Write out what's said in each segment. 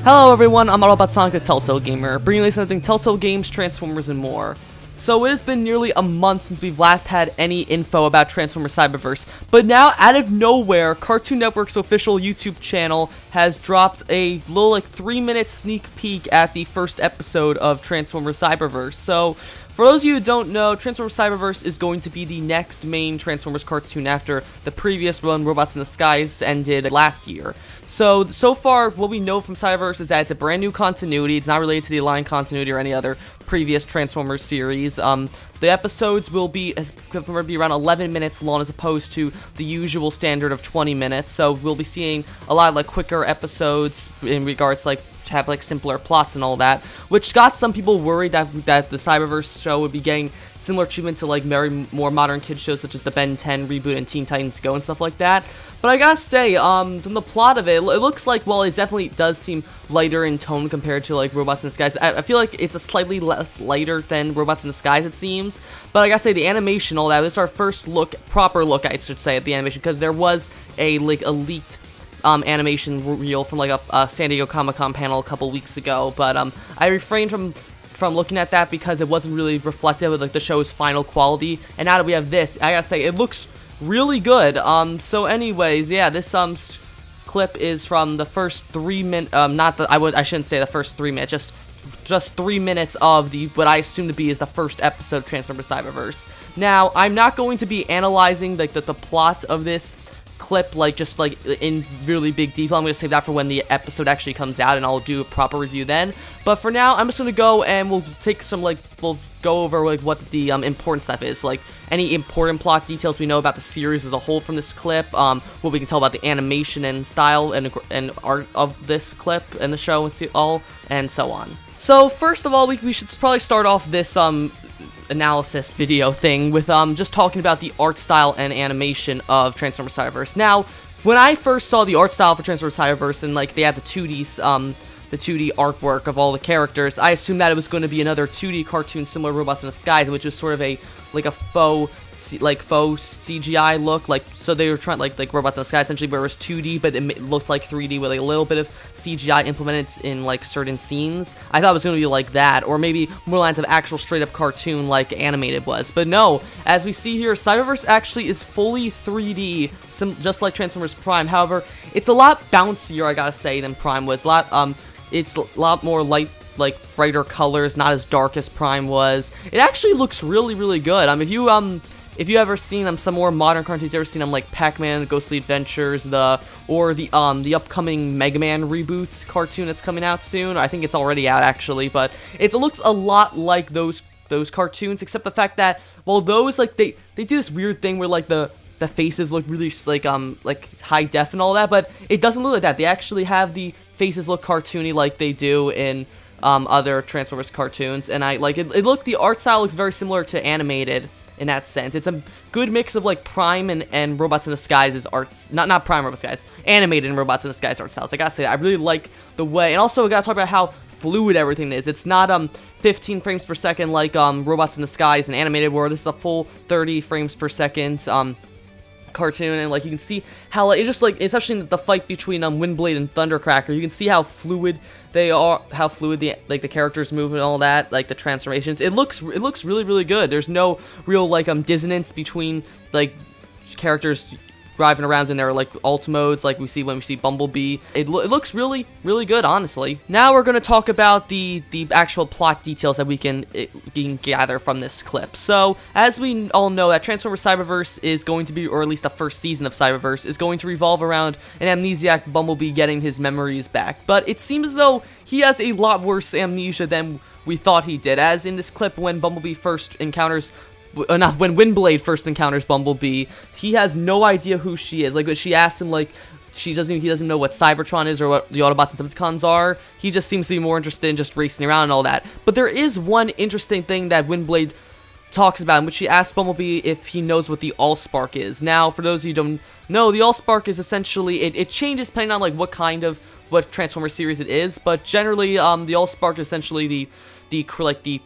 Hello everyone, I'm all about Sonic the Telltale Gamer, bringing you something Telltale Games, Transformers, and more. So it has been nearly a month since we've last had any info about Transformers Cyberverse, but now, out of nowhere, Cartoon Network's official YouTube channel has dropped a little, 3-minute sneak peek at the first episode of Transformers Cyberverse. So, for those of you who don't know, Transformers Cyberverse is going to be the next main Transformers cartoon after the previous one, Robots in the Skies, ended last year. So far, what we know from Cyberverse is that it's a brand new continuity. It's not related to the Aligned continuity or any other previous Transformers series. The episodes will be around 11 minutes long as opposed to the usual standard of 20 minutes. So we'll be seeing a lot of quicker episodes in regards to have simpler plots and all that, which got some people worried that the Cyberverse show would be getting similar treatment to very more modern kids shows such as the Ben 10 reboot and Teen Titans Go and stuff like that. But I gotta say, from the plot of it, it looks like, well, it definitely does seem lighter in tone compared to Robots in the Skies. I feel like it's a slightly less lighter than Robots in the Skies, it seems. But I gotta say, the animation, all that, this is our first proper look, I should say, at the animation, because there was a leaked animation reel from a San Diego Comic-Con panel a couple weeks ago, but I refrained from looking at that because it wasn't really reflective of the show's final quality. And now that we have this, I gotta say, it looks really good. So anyways, yeah, this clip is from the first 3 minutes, I shouldn't say the first 3 minutes, just 3 minutes of what I assume to be is the first episode of Transformers Cyberverse. Now, I'm not going to be analyzing the plot of this clip in really big detail. I'm going to save that for when the episode actually comes out, and I'll do a proper review then. But for now, I'm just going to go and we'll take some we'll go over what the important stuff is, any important plot details we know about the series as a whole from this clip, what we can tell about the animation and style and art of this clip and the show and so on. So first of all, we should probably start off this analysis video thing with just talking about the art style and animation of Transformers Cyberverse. Now, when I first saw the art style for Transformers Cyberverse and they had the 2D artwork of all the characters, I assumed that it was going to be another 2D cartoon similar to Robots in the Skies, which was sort of a faux CGI look, so they were trying like Robots in the Sky essentially, where it was 2D but it looked like 3D with a little bit of CGI implemented in certain scenes. I thought it was going to be like that, or maybe more lines of actual straight up cartoon like animated was, but no. As we see here, Cyberverse actually is fully 3D, just like Transformers Prime. However, it's a lot bouncier, I gotta say, than Prime was. It's a lot more light, brighter colors, not as dark as Prime was. It actually looks really, really good. If you ever seen some more modern cartoons, you ever seen like Pac-Man, Ghostly Adventures, the upcoming Mega Man reboot cartoon that's coming out soon. I think it's already out actually, but it looks a lot like those cartoons, except the fact that, well, those they do this weird thing where the faces look really high def and all that, but it doesn't look like that. They actually have the faces look cartoony like they do in other Transformers cartoons, and the art style looks very similar to animated in that sense. It's a good mix of Prime and Robots in the Skies' arts, not Prime Robots in the Skies, animated and Robots in the Skies art styles. I gotta say that I really like the way, and also we gotta talk about how fluid everything is. It's not 15 frames per second like Robots in the Skies and animated, where this is a full 30 frames per second cartoon, and you can see how it just especially in the fight between Windblade and Thundercracker, you can see how fluid they are, how fluid the characters move and all that, the transformations. It looks really, really good. There's no real dissonance between characters driving around in their alt modes like we see when we see Bumblebee. It looks really, really good, honestly. Now we're going to talk about the actual plot details that we can gather from this clip. So, as we all know, that Transformers Cyberverse is going to be, or at least the first season of Cyberverse, is going to revolve around an amnesiac Bumblebee getting his memories back. But it seems as though he has a lot worse amnesia than we thought he did, as in this clip when Bumblebee first encounters when Windblade first encounters Bumblebee, he has no idea who she is. She asks him, he doesn't know what Cybertron is or what the Autobots and Decepticons are. He just seems to be more interested in just racing around and all that. But there is one interesting thing that Windblade talks about, in which she asks Bumblebee if he knows what the Allspark is. Now, for those of you who don't know, the Allspark is essentially, it changes depending on what Transformers series it is, but generally, the Allspark is essentially basically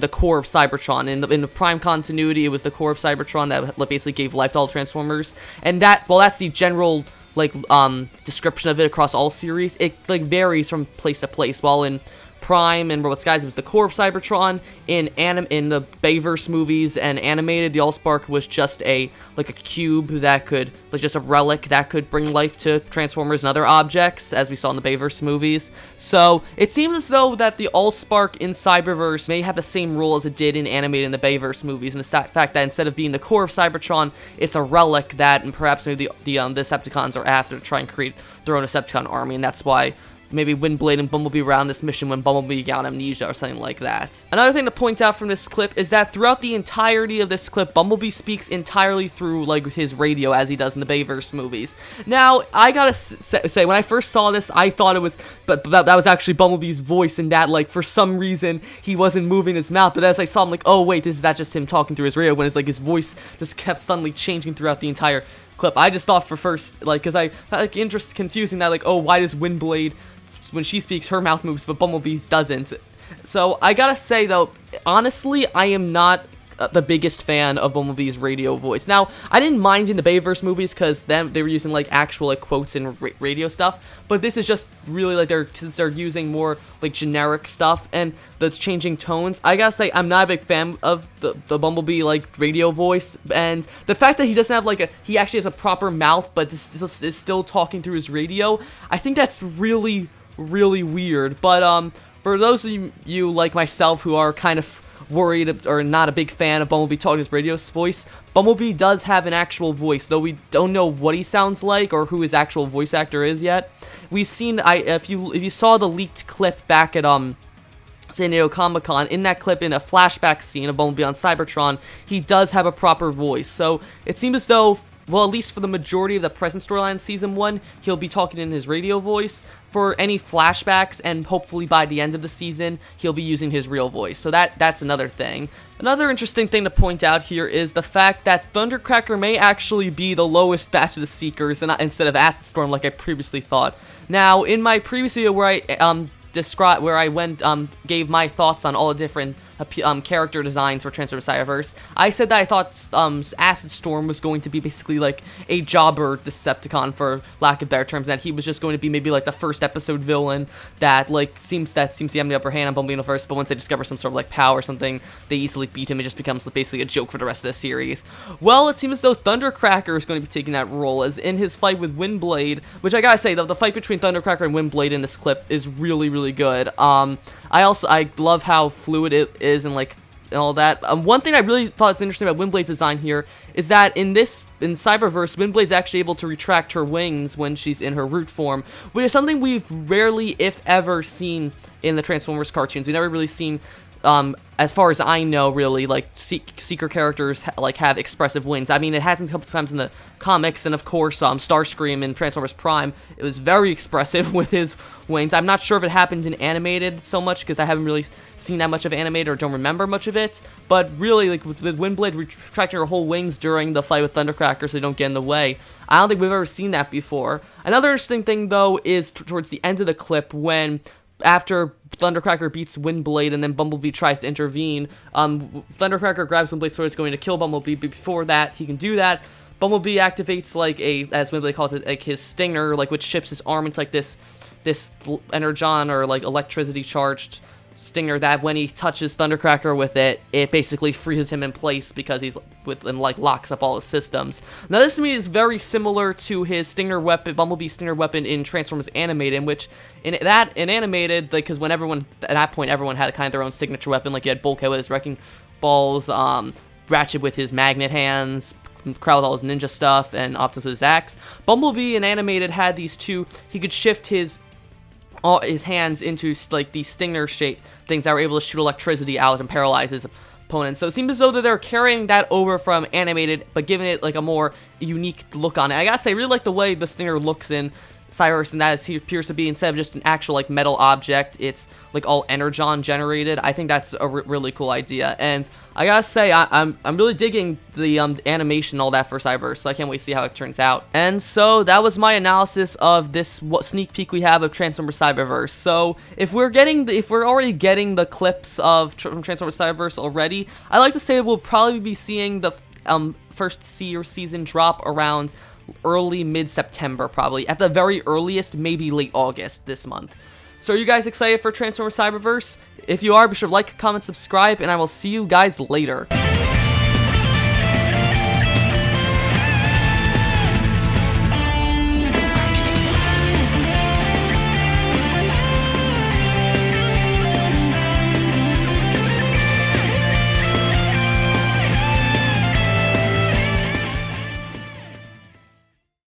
the core of Cybertron. In the Prime continuity, it was the core of Cybertron that basically gave life to all Transformers, and that's the general like description of it across all series. It like varies from place to place. While in Prime and Robot Skies, it was the core of Cybertron. In the Bayverse movies and animated, the Allspark was just a cube that could, like, just a relic that could bring life to Transformers and other objects, as we saw in the Bayverse movies. So it seems as though that the Allspark in Cyberverse may have the same role as it did in animated in the Bayverse movies, and the fact that instead of being the core of Cybertron, it's a relic that, and perhaps maybe the Decepticons are after to try and create their own Decepticon army, and that's why maybe Windblade and Bumblebee were on this mission when Bumblebee got amnesia or something like that. Another thing to point out from this clip is that throughout the entirety of this clip, Bumblebee speaks entirely through, like, his radio, as he does in the Bayverse movies. Now, I gotta say, when I first saw this, I thought it was, but that was actually Bumblebee's voice, and that, like, for some reason, he wasn't moving his mouth, but as I saw him, like, oh wait, is that just him talking through his radio, when it's like his voice just kept suddenly changing throughout the entire clip. I just thought for first, like, because I, like, confusing that, like, oh, why does Windblade, when she speaks, her mouth moves, but Bumblebee's doesn't. So I gotta say, though, honestly, I am not the biggest fan of Bumblebee's radio voice. Now, I didn't mind in the Bayverse movies because they were using, like, actual, like, quotes and radio stuff, but this is just really, like, since they're using more, like, generic stuff and that's changing tones, I gotta say, I'm not a big fan of the Bumblebee, like, radio voice, and the fact that he doesn't have, like, he actually has a proper mouth, but is still talking through his radio, I think that's really weird. But for those of you like myself who are kind of worried or not a big fan of Bumblebee talking his radio voice, Bumblebee does have an actual voice, though we don't know what he sounds like or who his actual voice actor is yet. We've seen, if you saw the leaked clip back at San Diego Comic-Con, in that clip, in a flashback scene of Bumblebee on Cybertron, he does have a proper voice. So it seems as though, well, at least for the majority of the present storyline in Season 1, he'll be talking in his radio voice. For any flashbacks, and hopefully by the end of the season, he'll be using his real voice. So that's another thing. Another interesting thing to point out here is the fact that Thundercracker may actually be the lowest batch of the Seekers instead of Acid Storm like I previously thought. Now, in my previous video where I gave my thoughts on all the different character designs for Transformers Cyberverse, I said that I thought Acid Storm was going to be basically like a jobber Decepticon, for lack of better terms, that he was just going to be maybe like the first episode villain that seems to have the upper hand on Bumblebee Universe, but once they discover some sort of like power or something, they easily beat him. It just becomes basically a joke for the rest of the series. Well, it seems as though Thundercracker is going to be taking that role, as in his fight with Windblade, which I gotta say, the fight between Thundercracker and Windblade in this clip is really good. I love how fluid it is and all that. One thing I really thought is interesting about Windblade's design here is that in Cyberverse, Windblade's actually able to retract her wings when she's in her root form, which is something we've rarely, if ever, seen in the Transformers cartoons. We've never really seen, as far as I know, really, like, Seeker characters, have expressive wings. I mean, it hasn't a couple times in the comics, and of course, Starscream in Transformers Prime, it was very expressive with his wings. I'm not sure if it happened in animated so much, because I haven't really seen that much of animated, or don't remember much of it, but really, like, with Windblade retracting her whole wings during the fight with Thundercracker so they don't get in the way, I don't think we've ever seen that before. Another interesting thing, though, is towards the end of the clip, when after Thundercracker beats Windblade and then Bumblebee tries to intervene, Thundercracker grabs Windblade's sword, is going to kill Bumblebee, but before that, he can do that. Bumblebee activates, as Windblade calls it, like his stinger, which shifts his arm into, this energon, or, electricity charged stinger, that when he touches Thundercracker with it, it basically freezes him in place because he's locks up all his systems. Now, this to me is very similar to his stinger weapon, Bumblebee's stinger weapon in Transformers Animated, in which in Animated, because when everyone at that point, everyone had kind of their own signature weapon. Like, you had Bulkhead with his wrecking balls, Ratchet with his magnet hands, Crowd with all his ninja stuff, and Optimus with his axe. Bumblebee in Animated had these two. He could shift his hands into these stinger shape things that were able to shoot electricity out and paralyze his opponents. So it seems as though that they're carrying that over from Animated, but giving it a more unique look on it. I gotta say, I really like the way the stinger looks in Cyberverse, and that it appears to be, instead of just an actual metal object, it's all energon generated. I think that's a really cool idea, and I gotta say, I'm really digging the animation and all that for Cyberverse, so I can't wait to see how it turns out. And so that was my analysis of this sneak peek we have of Transformers Cyberverse. So if we're already getting the clips of Transformers Cyberverse already, I like to say we'll probably be seeing the first season drop around early mid-September probably. At the very earliest, maybe late August this month. So are you guys excited for Transformers Cyberverse? If you are, be sure to like, comment, subscribe, and I will see you guys later.